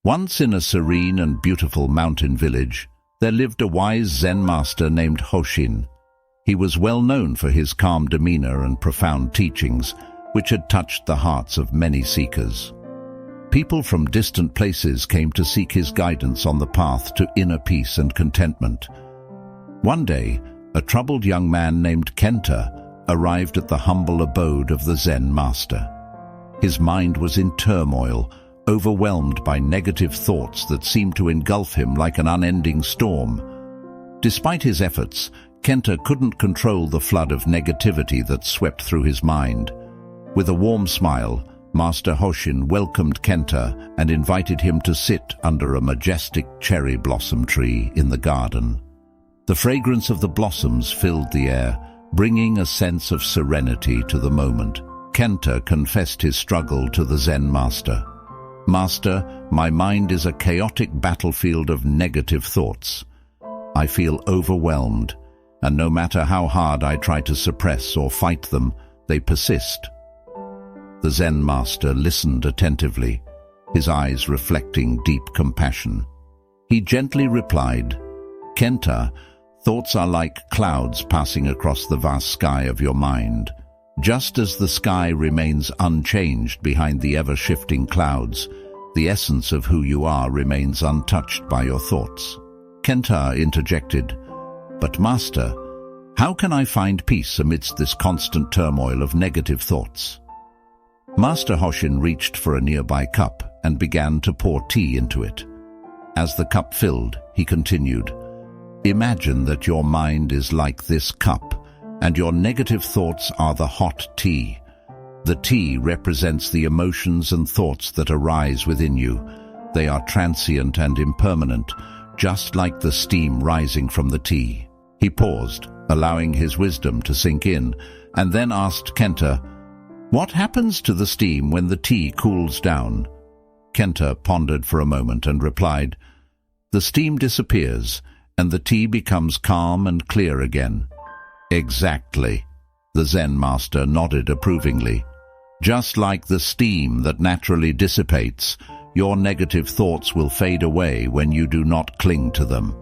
Once in a serene and beautiful mountain village, there lived a wise Zen master named Hoshin. He was well known for his calm demeanor and profound teachings, which had touched the hearts of many seekers. People from distant places came to seek his guidance on the path to inner peace and contentment. One day, a troubled young man named Kenta arrived at the humble abode of the Zen master. His mind was in turmoil, overwhelmed by negative thoughts that seemed to engulf him like an unending storm. Despite his efforts, Kenta couldn't control the flood of negativity that swept through his mind. With a warm smile, Master Hoshin welcomed Kenta and invited him to sit under a majestic cherry blossom tree in the garden. The fragrance of the blossoms filled the air, bringing a sense of serenity to the moment. Kenta confessed his struggle to the Zen master. "Master, my mind is a chaotic battlefield of negative thoughts. I feel overwhelmed, and no matter how hard I try to suppress or fight them, they persist." The Zen master listened attentively, his eyes reflecting deep compassion. He gently replied, "Kenta, thoughts are like clouds passing across the vast sky of your mind. Just as the sky remains unchanged behind the ever-shifting clouds, the essence of who you are remains untouched by your thoughts." Kenta interjected, "But Master, how can I find peace amidst this constant turmoil of negative thoughts?" Master Hoshin reached for a nearby cup and began to pour tea into it. As the cup filled, he continued, "Imagine that your mind is like this cup, and your negative thoughts are the hot tea. The tea represents the emotions and thoughts that arise within you. They are transient and impermanent, just like the steam rising from the tea." He paused, allowing his wisdom to sink in, and then asked Kenta, "What happens to the steam when the tea cools down?" Kenta pondered for a moment and replied, "The steam disappears, and the tea becomes calm and clear again." "Exactly." The Zen master nodded approvingly. "Just like the steam that naturally dissipates, your negative thoughts will fade away when you do not cling to them.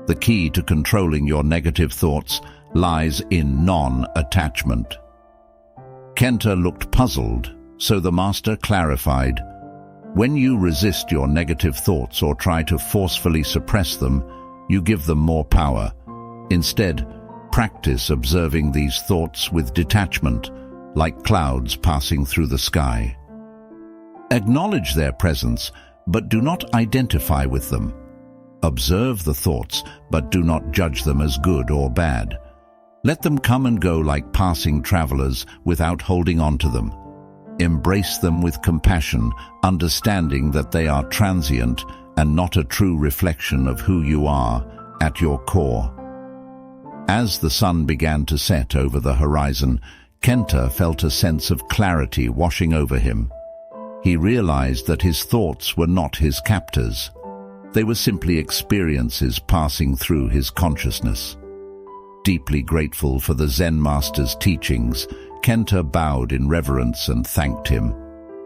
The key to controlling your negative thoughts lies in non-attachment." Kenta looked puzzled, so the master clarified, "When you resist your negative thoughts or try to forcefully suppress them, you give them more power. Instead, practice observing these thoughts with detachment, like clouds passing through the sky. Acknowledge their presence, but do not identify with them. Observe the thoughts, but do not judge them as good or bad. Let them come and go like passing travelers without holding on to them. Embrace them with compassion, understanding that they are transient and not a true reflection of who you are at your core." As the sun began to set over the horizon, Kenta felt a sense of clarity washing over him. He realized that his thoughts were not his captors. They were simply experiences passing through his consciousness. Deeply grateful for the Zen master's teachings, Kenta bowed in reverence and thanked him.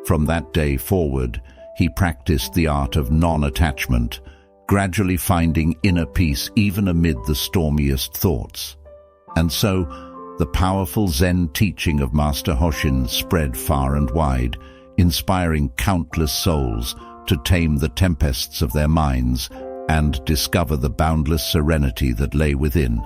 From that day forward, he practiced the art of non-attachment, gradually finding inner peace even amid the stormiest thoughts. And so, the powerful Zen teaching of Master Hoshin spread far and wide, inspiring countless souls to tame the tempests of their minds and discover the boundless serenity that lay within.